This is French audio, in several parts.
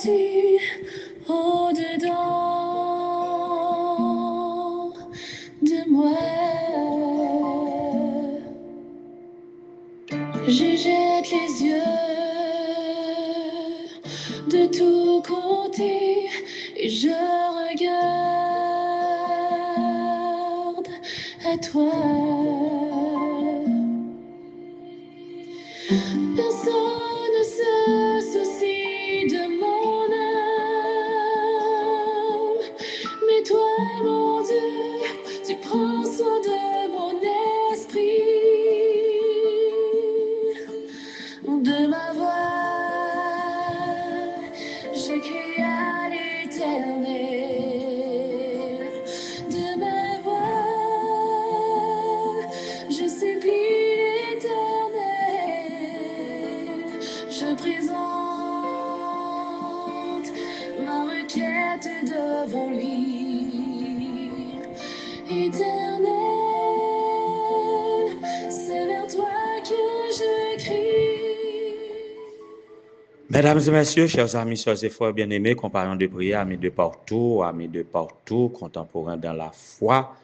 tu au-dedans de moi? Je jette les yeux de tous côtés et je regarde à toi. Personne ne se soucie de mon âme, mais toi, mon Dieu, tu prends soin de mon esprit, de ma voix. Je crie à l'Éternel, de ma voix. Je supplie l'Éternel, je présente ma requête devant lui. Éternel, c'est vers toi que je crie. Mesdames et messieurs, chers amis, chers et frères bien-aimés, compagnons de prière, amis de partout, contemporains dans la foi,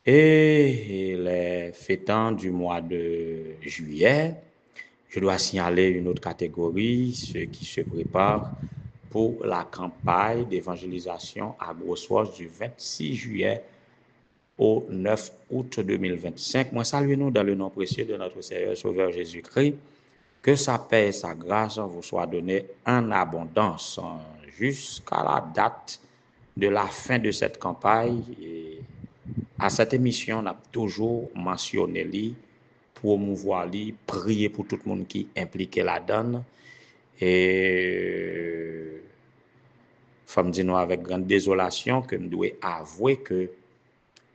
et les fêtants du mois de juillet, je dois signaler une autre catégorie, ceux qui se préparent pour la campagne d'évangélisation à Grosse-Roche du 26 juillet au 9 août 2025. Moi, saluons-nous dans le nom précieux de notre Seigneur Sauveur Jésus-Christ. Que sa paix et sa grâce vous soient données en abondance jusqu'à la date de la fin de cette campagne. Et à cette émission, on a toujours mentionné lui, promouvoir lui, prier pour tout le monde qui est impliqué là-dedans. Et faut me dire avec grande désolation que je dois avouer que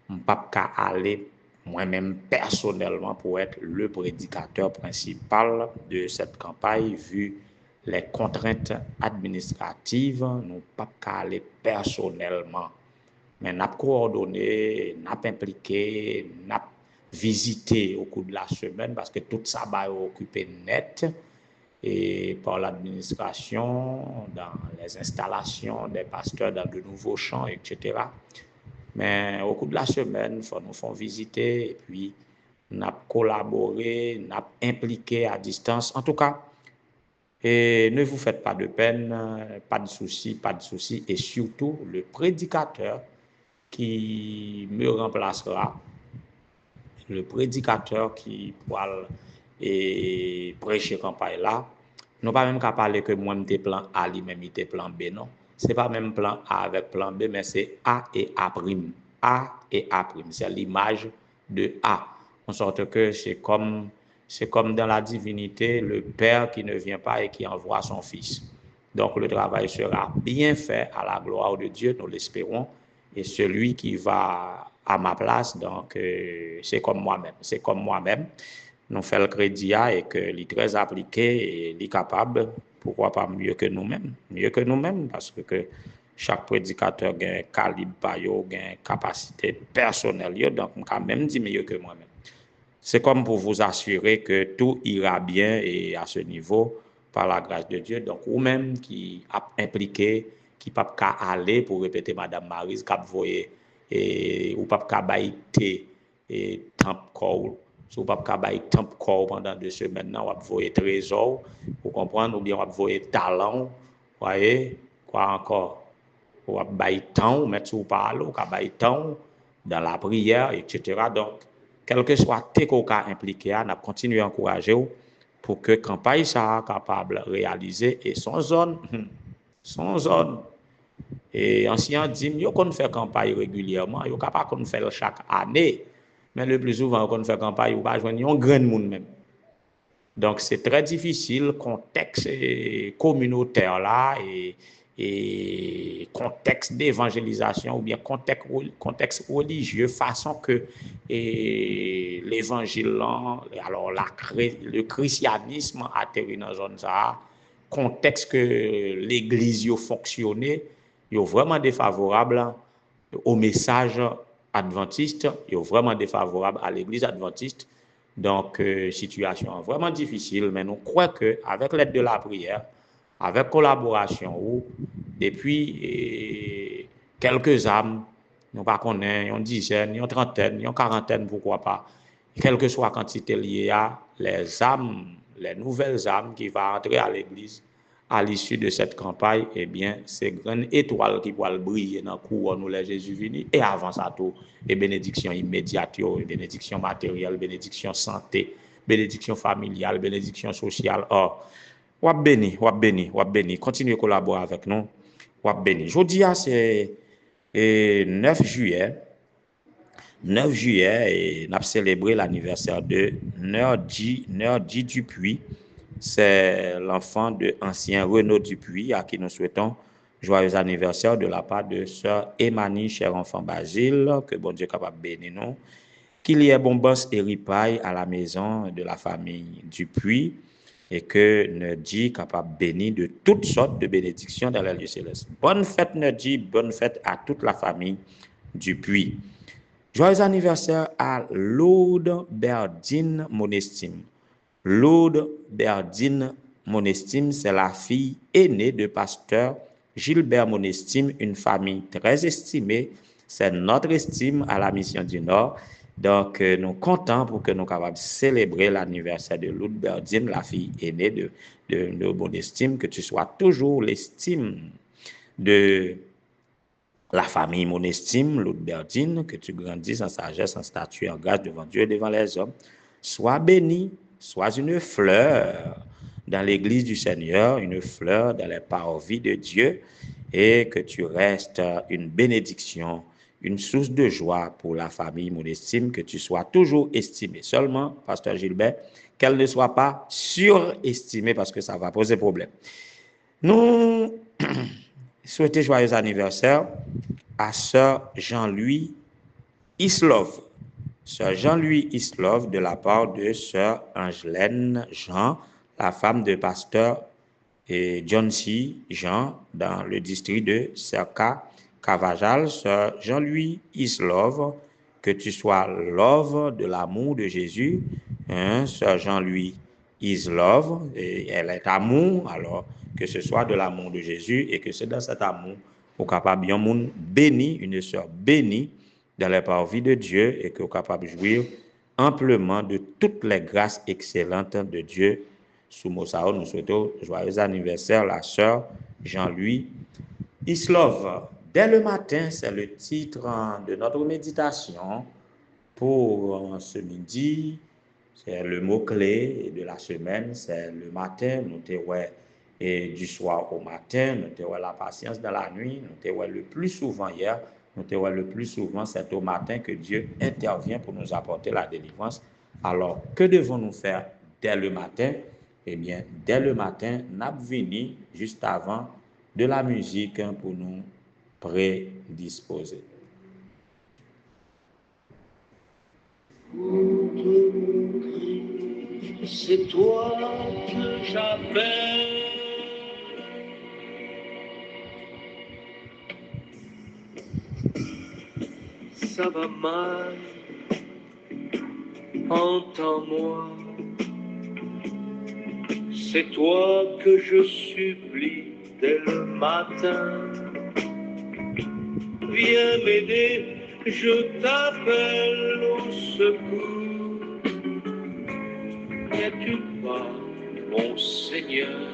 je ne peux pas aller moi-même personnellement pour être le prédicateur principal de cette campagne, vu les contraintes administratives, nous ne pouvons pas aller personnellement. Mais nous avons coordonné, nous avons impliqué, nous avons visité au cours de la semaine parce que tout ça va occupé net et par l'administration, dans les installations des pasteurs dans de nouveaux champs, etc. Mais au cours de la semaine, nous font visiter et puis nous avons collaboré, nous avons impliqué à distance. En tout cas, et ne vous faites pas de peine, pas de souci. Et surtout, le prédicateur qui me remplacera, le prédicateur qui pourra prêcher campagne là, nous pas même qu'à parler que moi, je plan A, lui-même, il plan B, non. Ce n'est pas même plan A avec plan B, mais c'est A et A'. A et A', c'est l'image de A. En sorte que c'est comme dans la divinité, le Père qui ne vient pas et qui envoie son Fils. Donc le travail sera bien fait à la gloire de Dieu, nous l'espérons. Et celui qui va à ma place, donc c'est comme moi-même. Nous faisons le crédit et que est très appliqué et est capable, pourquoi pas mieux que nous-mêmes, parce que chaque prédicateur a un calibre, a une capacité personnelle, donc quand même dit mieux que moi-même. C'est comme pour vous assurer que tout ira bien et à ce niveau, par la grâce de Dieu. Donc, vous-même qui a impliqué, qui ne peut pas aller pour répéter Madame Maryse, qui voyez, ou pas qu'à bailler et temp corps. Si vous ne pouvez pas bailler temp corps pendant 2 semaines, vous voyez trésor, vous comprenez, ou bien vous voyez talent, voyez, quoi encore, vous bailler temps, vous mettez sous parole, vous bailler temps dans la prière, etc. Donc, quel que soit tes cas impliqués, nous continuons à encourager pour que la campagne soit capable de réaliser et son zone. Et ancien dit, nous qu'on fait campagne régulièrement, nous capable de faire chaque année, mais le plus souvent qu'on fait campagne, nous pas joindre un grand monde même. Donc c'est très difficile contexte communautaire là et contexte d'évangélisation ou bien contexte religieux façon que l'évangile alors le christianisme atterrit dans zone ça contexte que l'église fonctionnait est vraiment défavorable au message adventiste, est vraiment défavorable à l'église adventiste. Donc situation vraiment difficile, mais nous croyons qu'avec l'aide de la prière, avec collaboration ou depuis quelques âmes, nous pas connaît, une dizaine, une trentaine, une quarantaine, pourquoi pas, quelle que soit la quantité liée à les âmes, les nouvelles âmes qui vont entrer à l'église à l'issue de cette campagne, eh bien, c'est grande étoile qui va briller dans le couronne où les Jésus venu et avant ça tout, et bénédiction immédiate, et bénédiction matérielle, bénédiction santé, bénédiction familiale, bénédiction sociale. Oh, wap béni, wap béni, wap béni. Continuez à collaborer avec nous. Wap béni. Jeudi, c'est 9 juillet. 9 juillet, et nous avons célébré l'anniversaire de Nerdi Dupuis. C'est l'enfant de l'ancien Renaud Dupuis à qui nous souhaitons joyeux anniversaire de la part de sœur Emani, cher enfant Basile, que bon Dieu capable de bénir nous. Qu'il y ait bombance et ripaille à la maison de la famille Dupuis et que Nerdi capable béni de toutes sortes de bénédictions dans les lieux célestes. Bonne fête Nerdi, bonne fête à toute la famille Dupuis. Joyeux anniversaire à Laude Berdine Monestime. Laude Berdine Monestime, c'est la fille aînée de pasteur Gilbert Monestime, une famille très estimée. C'est notre estime à la Mission du Nord. Donc, nous sommes contents pour que nous soyons capables de célébrer l'anniversaire de Laude Berdine, la fille aînée de Monestime, que tu sois toujours l'estime de la famille Monestime, Laude Berdine, que tu grandisses en sagesse, en statut, en grâce devant Dieu et devant les hommes. Sois béni, sois une fleur dans l'église du Seigneur, une fleur dans les parvis de Dieu, et que tu restes une bénédiction, une source de joie pour la famille Monestime, que tu sois toujours estimé. Seulement, pasteur Gilbert, qu'elle ne soit pas surestimée parce que ça va poser problème. Nous souhaitons joyeux anniversaire à sœur Jean-Louis Islov. Sœur Jean-Louis Islov de la part de sœur Angelaine Jean, la femme de pasteur John C. Jean dans le district de Serka Cavajal. Sœur Jean-Louis Islov, que tu sois love de l'amour de Jésus. Sœur Jean-Louis Islov, et elle est amour, alors que ce soit de l'amour de Jésus et que c'est dans cet amour au capable bien monde béni, une sœur bénie dans les parvis de Dieu et que est capable de jouir amplement de toutes les grâces excellentes de Dieu. Sous Mossao, nous souhaitons joyeux anniversaire la sœur Jean-Louis Islov. Dès le matin, c'est le titre de notre méditation pour ce midi. C'est le mot-clé de la semaine, c'est le matin. Nous t'avons et du soir au matin, nous t'avons la patience dans la nuit, nous t'avons le plus souvent hier. Nous t'avons le plus souvent, c'est au matin que Dieu intervient pour nous apporter la délivrance. Alors, que devons-nous faire dès le matin? Eh bien, dès le matin, nous venons juste avant de la musique pour nous prédisposer. C'est toi que j'appelle. Ça va mal, entends-moi. C'est toi que je supplie dès le matin. Viens m'aider, je t'appelle au secours. N'es-tu pas mon Seigneur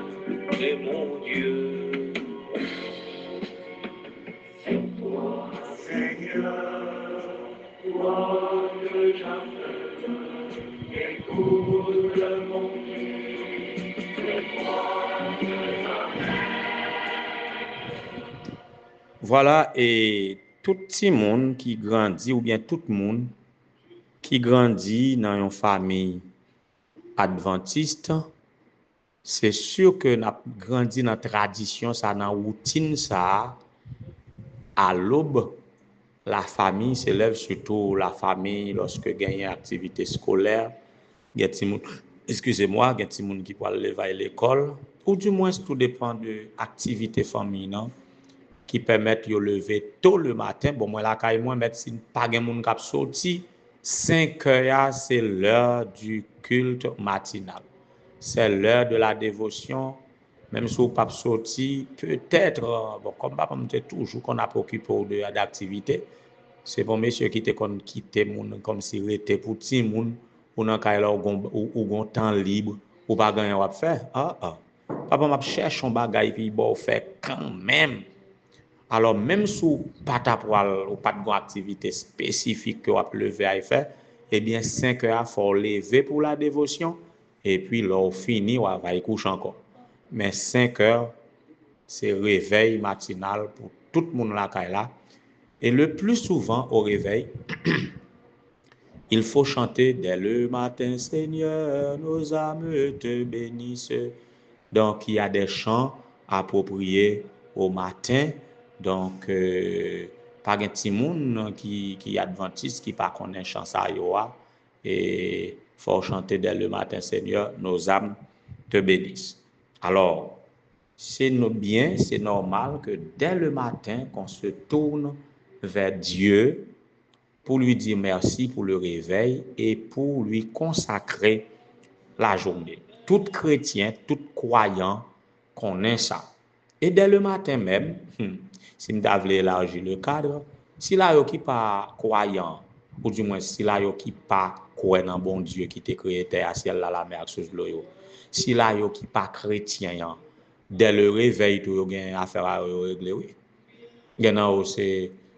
et mon Dieu? C'est toi, Seigneur, toi que j'appelle. Écoute mon cri, c'est toi que j'appelle. Voilà, et tout petit monde qui grandit, ou bien tout le monde qui grandit dans une famille adventiste, c'est sûr que nous avons grandi dans la tradition, ça, dans la routine, ça, à l'aube, la famille s'élève, surtout la famille, lorsque il y a une activité scolaire, excusez-moi, il y a des gens qui peuvent aller à l'école, ou du moins, tout dépend de l'activité familiale qui permettent de lever tôt le matin. Bon, moi, là, quand moi, médecine, pas de monde qui sorti, 5 heures, c'est l'heure du culte matinal. C'est l'heure de la dévotion même si on pas sorti, peut-être, bon, comme papa me dit toujours qu'on a préoccupé d'activité, c'est pour monsieur qui te quitté moun comme si était pour petit moun, ou dans kay ou gon temps libre, ou pas gagner à faire. Papa m'a cherché un bagay puis bon fait quand même. Alors même si pas ta poil ou pas de activité spécifique que vous lever à faire, eh bien 5 heures faut lever pour la dévotion et puis là fini on va y coucher encore. Mais 5 heures c'est réveil matinal pour tout le monde là. Et le plus souvent au réveil, il faut chanter dès le matin, Seigneur, nos âmes te bénissent. Donc, il y a des chants appropriés au matin. Donc, pas un petit monde qui est adventiste, qui ne connaît pas chant ça, et il faut chanter dès le matin, Seigneur, nos âmes te bénissent. Alors, c'est bien, c'est normal que dès le matin, qu'on se tourne vers Dieu pour lui dire merci pour le réveil et pour lui consacrer la journée. Tout chrétien, tout croyant connaît ça. Et dès le matin même, si nous devons élargir le cadre, si là qui pas croyant, ou du moins si là qui pas croyant dans bon Dieu qui t'a créé terre, ciel, la mer, sous l'eau, si là qui pas chrétien, dès le réveil, tu as affaire à régler, oui.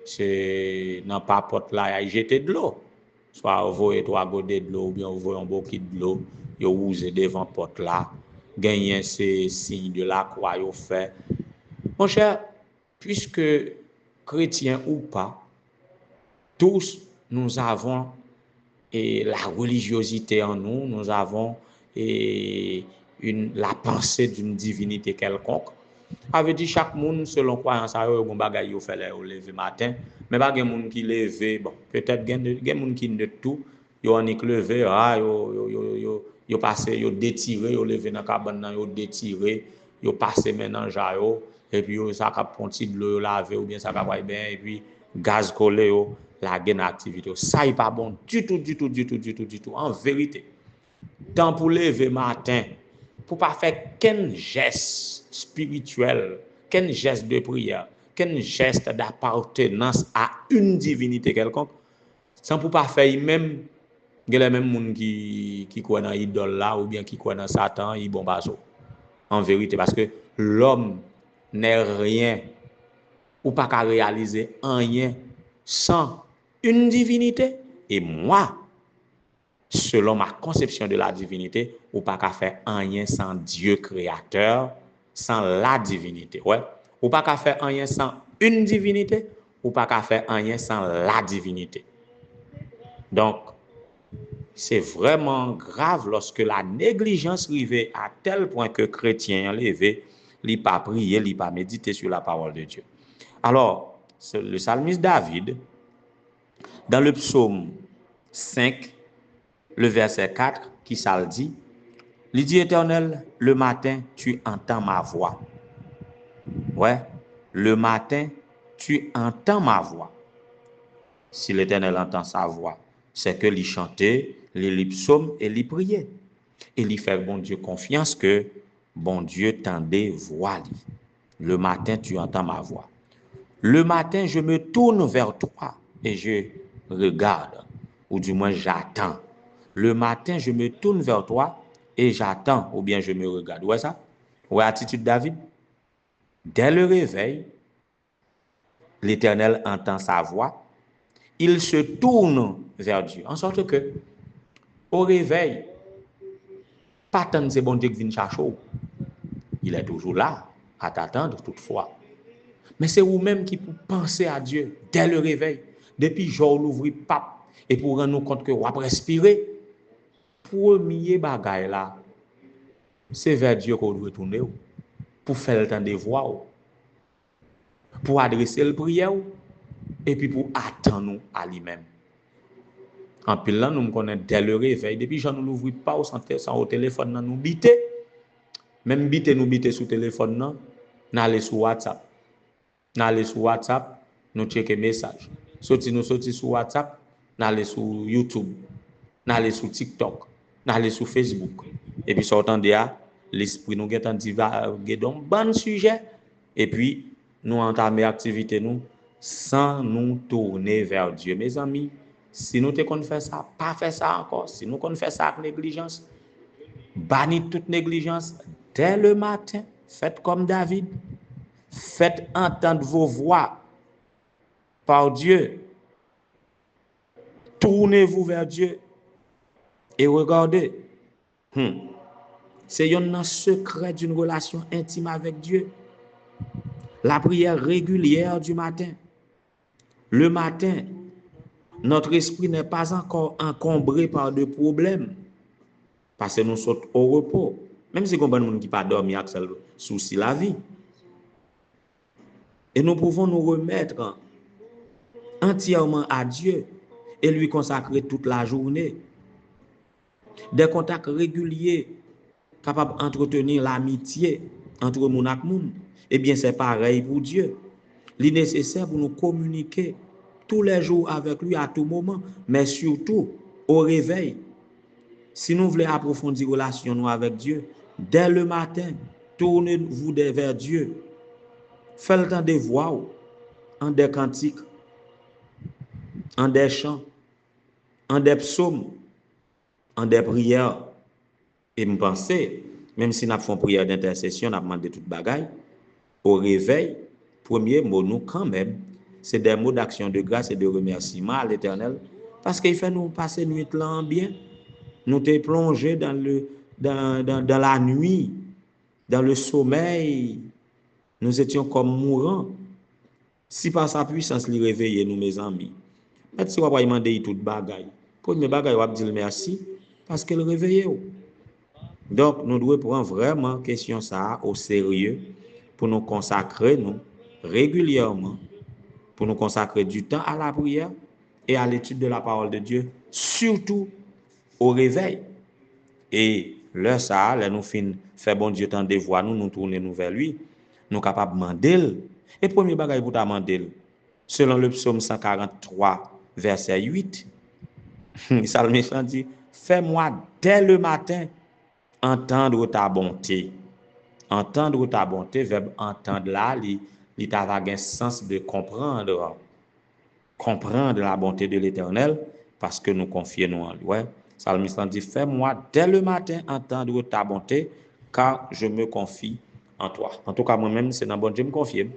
C'est dans pas porte là, il jeter de l'eau. Soit vous voyez 3 gouttes de l'eau, ou bien vous voyez un bouquet de l'eau, vous usez devant porte là, gagner ces signes de la croix, vous fait. Mon cher, puisque chrétiens ou pas, tous nous avons la religiosité en nous, nous avons la pensée d'une divinité quelconque. Ça veut dire chaque monde selon croyance ça yo bon bagay yo fait au lever matin mais pas gen monde qui lever bon peut-être gen monde qui ne tout yo en lever yo passer yo détirer yo lever dans cabane nan yo détirer yo passer maintenant yo et puis yo ça cap ponti de l'eau laver ou bien ça cap bien et puis gaz collé yo la gen activité ça est pas bon du tout en vérité temps pour lever matin pour pas faire qu'un geste spirituel, qu'un geste de prière, qu'un geste d'appartenance à une divinité quelconque, sans pour pas faire même les mêmes gens qui croient dans l'idole là ou bien qui croient dans Satan, ils bon baso. En vérité, parce que l'homme n'est rien ou pas qu'à réaliser rien sans une divinité. Et moi, selon ma conception de la divinité, ou pas qu'à faire rien sans Dieu créateur, sans la divinité. Ouais. Ou pas qu'à faire rien sans une divinité, ou pas qu'à faire rien sans la divinité. Donc, c'est vraiment grave lorsque la négligence arrive à tel point que chrétien levé, il pas prier, il pas méditer sur la parole de Dieu. Alors, le psalmiste David, dans le psaume 5, le verset 4, qui ça le dit, il dit Éternel, le matin, tu entends ma voix. Ouais, le matin, tu entends ma voix. Si l'Éternel entend sa voix, c'est que il chantait, les psaumes et il priait. Et il fait bon Dieu confiance que bon Dieu tendait voix. Le matin, tu entends ma voix. Le matin, je me tourne vers toi et je regarde, ou du moins j'attends. Le matin, je me tourne vers toi et j'attends, ou bien je me regarde. Ouais ça? Ouais, attitude David? Dès le réveil, l'Éternel entend sa voix. Il se tourne vers Dieu. En sorte que, au réveil, pas tant c'est bon Dieu qui vient chercher. Il est toujours là, à t'attendre toutefois. Mais c'est vous-même qui pouvez penser à Dieu dès le réveil. Depuis jour l'ouvrir pape et pour rendre compte que vous respirer. Premier bagay là, c'est vers Dieu qu'on doit tourner pour faire le temps de voir, pour adresser le prière et puis pour attendre à lui-même. En pile là, nous connaissons dès le réveil, depuis que nous n'ouvrons pas sans au téléphone, nous biter. Même biter, nous biter sur le téléphone, nous allons sur WhatsApp. Nous allons sur WhatsApp, nous checker message. Nous sortir sur WhatsApp, nous allons sur YouTube, nous allons sur TikTok. Aller sur Facebook et puis sortant de là l'esprit nous est en divaguer dans bon sujet et puis nous entamer activité nous sans nous tourner vers Dieu. Mes amis, si nous te qu'on fait ça, pas faire ça encore. Si nous qu'on fait ça avec négligence, bannis toute négligence dès le matin. Faites comme David. Faites entendre vos voix par Dieu. Tournez-vous vers Dieu et regardez. C'est un secret d'une relation intime avec Dieu. La prière régulière du matin. Le matin, notre esprit n'est pas encore encombré par des problèmes. Parce que nous sommes au repos. Même si on a des gens qui pas dormi avec le souci la vie. Et nous pouvons nous remettre entièrement à Dieu et lui consacrer toute la journée. Des contacts réguliers capables d'entretenir l'amitié entre moun ak moun. Eh bien, c'est pareil pour Dieu. Il est nécessaire pour nous communiquer tous les jours avec lui à tout moment, mais surtout au réveil. Si nous voulons approfondir la relation avec Dieu, dès le matin, tournez-vous vers Dieu. Faites le temps de voix, en des cantiques, en des chants, en des psaumes, en des prières. Et me penser, même si nous faisons prière d'intercession, nous demandé toute bagaille, au réveil, premier mot, nous quand même, c'est des mots d'action de grâce et de remerciement à l'Éternel, parce qu'il fait nous passer nuit là bien. Nous t'es plongé dans la nuit, dans le sommeil. Nous étions comme mourants. Si par sa puissance, il réveille nous, mes amis. Mais si on va demander toute bagaille, premier bagaille, on va dire merci, parce qu'elle réveille. Donc, nous devons prendre vraiment question ça au sérieux pour nous consacrer nous régulièrement, pour nous consacrer du temps à la prière et à l'étude de la parole de Dieu, surtout au réveil. Et là, ça, là, nous fait bon Dieu tant de voix, nous tourner nous vers lui, nous capables de demander. Et premier bagage pour demander, selon le psaume 143, verset 8, le psalmiste dit, fais-moi dès le matin entendre ta bonté. Entendre ta bonté, verbe entendre là, il a un sens de comprendre la bonté de l'Éternel, parce que nous confions en lui. Ouais. Psalmiste dit, fais-moi dès le matin entendre ta bonté, car je me confie en toi. En tout cas, moi-même, c'est dans bon Dieu me confie.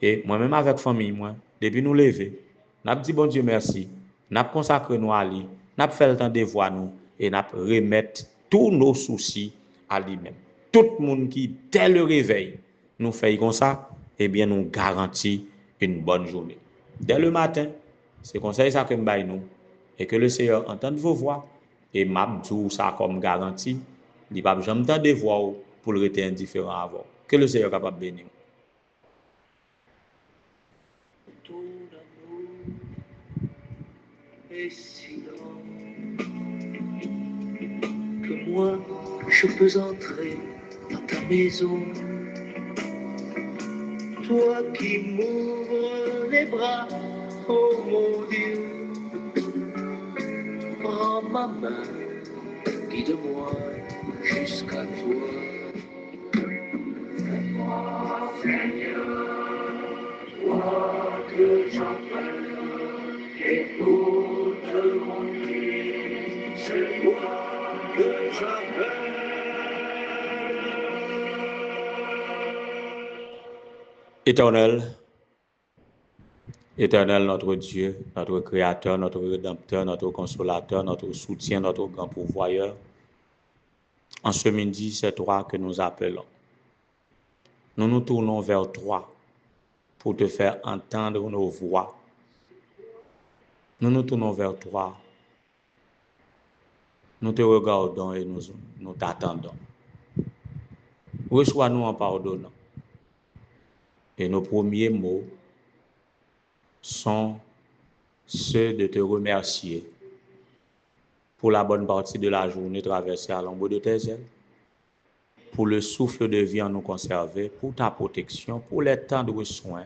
Et moi-même avec famille, moi, depuis nous lever, nous avons dit bon Dieu merci, nous avons consacré nous à lui, nous avons fait le temps de voir nous, et nous avons remettre tous nos soucis à lui-même. Tout le monde qui, dès le réveil, nous fait comme ça, eh bien, nous garantit une bonne journée. Dès le matin, c'est conseil ça que nous nous, et que le Seigneur entende vos voix, et m'abdou ça comme garantie, il n'y a pas jamais de voix pour le rester indifférent avant. Que le Seigneur est capable de bénir. Ton amour est si grand que moi je peux entrer dans ta maison. Toi qui m'ouvres les bras, oh mon Dieu, prends ma main, guide-moi jusqu'à toi. Fais-moi, Seigneur, toi que j'appelle, écoute mon cri, c'est toi que j'appelle. Éternel notre Dieu, notre Créateur, notre Rédempteur, notre Consolateur, notre soutien, notre grand pourvoyeur, en ce midi, c'est toi que nous appelons. Nous nous tournons vers toi pour te faire entendre nos voix. Nous nous tournons vers toi. Nous te regardons et nous t'attendons. Reçois-nous en pardonnant. Et nos premiers mots sont ceux de te remercier pour la bonne partie de la journée traversée à l'ombre de tes ailes, pour le souffle de vie en nous conserver, pour ta protection, pour les tendres soins,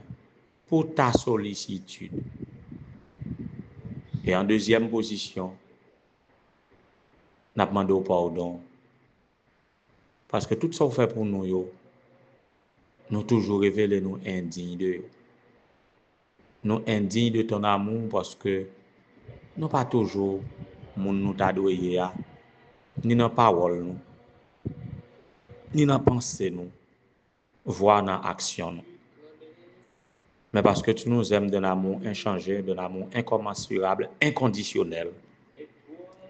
pour ta sollicitude. Et en deuxième position, nous demandons pardon Parce que tout ça fait pour nous, yo, nous toujours révéler nous indignes de yo. Nous indignes de ton amour parce que nous pas toujours moun nous t'adoyer, ni dans parole nous, ni dans pensée nous, voire dans action nous. Mais parce que tu nous aimes d'un amour inchangé, d'un amour incommensurable, inconditionnel.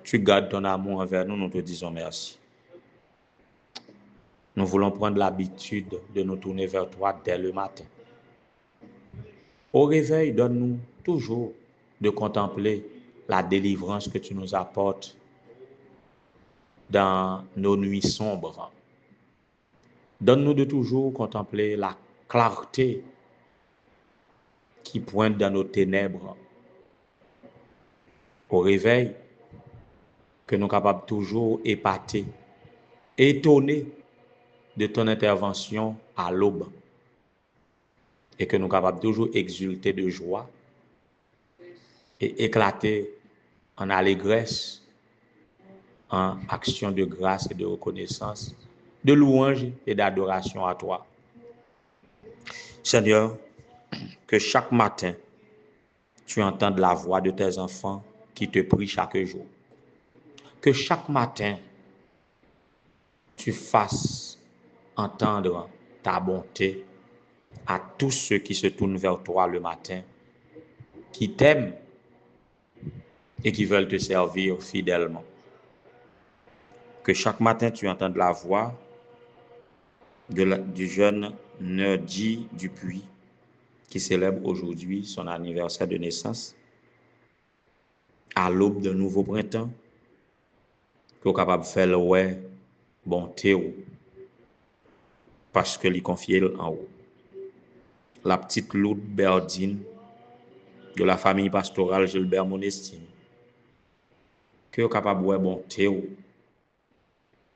Tu gardes ton amour envers nous, nous te disons merci. Nous voulons prendre l'habitude de nous tourner vers toi dès le matin. Au réveil, donne-nous toujours de contempler la délivrance que tu nous apportes dans nos nuits sombres. Donne-nous de toujours contempler la clarté qui pointe dans nos ténèbres. Au réveil, que nous sommes capables toujours épater, étonner de ton intervention à l'aube et que nous sommes capables toujours exulter de joie et éclater en allégresse, en action de grâce et de reconnaissance, de louange et d'adoration à toi. Seigneur, que chaque matin, tu entendes la voix de tes enfants qui te prient chaque jour. Que chaque matin, tu fasses entendre ta bonté à tous ceux qui se tournent vers toi le matin, qui t'aiment et qui veulent te servir fidèlement. Que chaque matin, tu entendes la voix du jeune Nerdy Dupuis qui célèbre aujourd'hui son anniversaire de naissance, à l'aube d'un nouveau printemps, qui est capable de faire le ouais, bonté, parce que lui confie en haut. La petite Lourde Berdine de la famille pastorale Gilbert Monestine, qui est capable de ouais, bonté,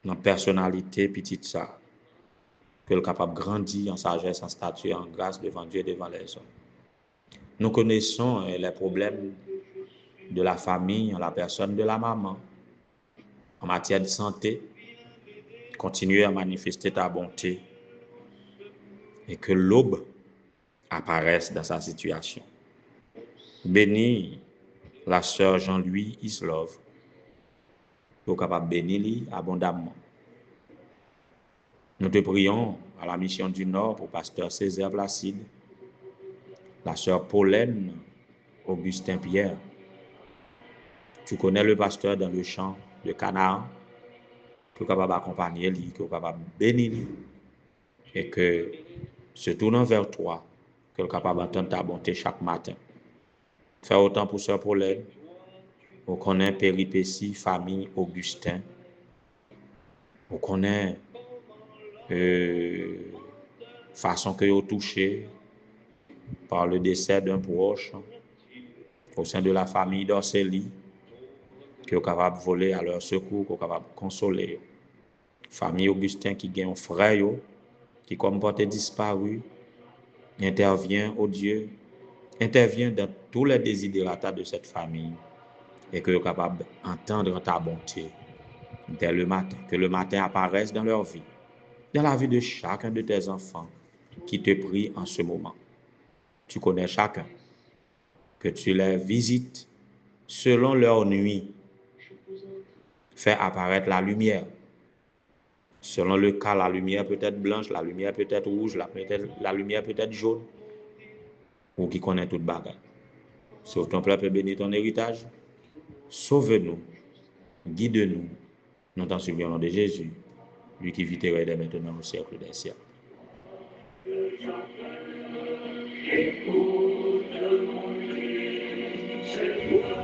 dans la personnalité petite ça, que est capable de grandir en sagesse, en stature, en grâce devant Dieu et devant les hommes. Nous connaissons les problèmes de la famille en la personne de la maman. En matière de santé, continuer à manifester ta bonté et que l'aube apparaisse dans sa situation. Bénis la sœur Jean-Louis Islove, pour capable bénir abondamment. Nous te prions à la mission du Nord pour pasteur Césaire Placide, la sœur Pauline Augustin Pierre. Tu connais le pasteur dans le champ de Canaan, qui est capable d'accompagner lui, qui est capable de bénir lui, et que se tournant vers toi, que est capable d'entendre ta bonté chaque matin. Fais autant pour sœur Pauline. On connaît péripéties, famille, Augustin. On connaît façon que vous touché par le décès d'un proche au sein de la famille d'Orceli, qui est capable de voler à leur secours, qui est capable de consoler. Famille Augustin qui gagne un frère, qui comme porté disparu, intervient, oh Dieu, intervient dans tous les désidératas de cette famille et que est capable d'entendre ta bonté dès le matin, que le matin apparaisse dans leur vie, dans la vie de chacun de tes enfants qui te prient en ce moment. Tu connais chacun, que tu les visites selon leur nuit. Fais apparaître la lumière. Selon le cas, la lumière peut être blanche, la lumière peut être rouge, la lumière peut être jaune. Ou qui connaît toute bagarre. Sauve ton peuple, bénis ton héritage. Sauve-nous, guide-nous. Nous t'en supplions au nom de Jésus, lui qui vit et règne maintenant au siècle des siècles. Écoute mon cri, c'est toi.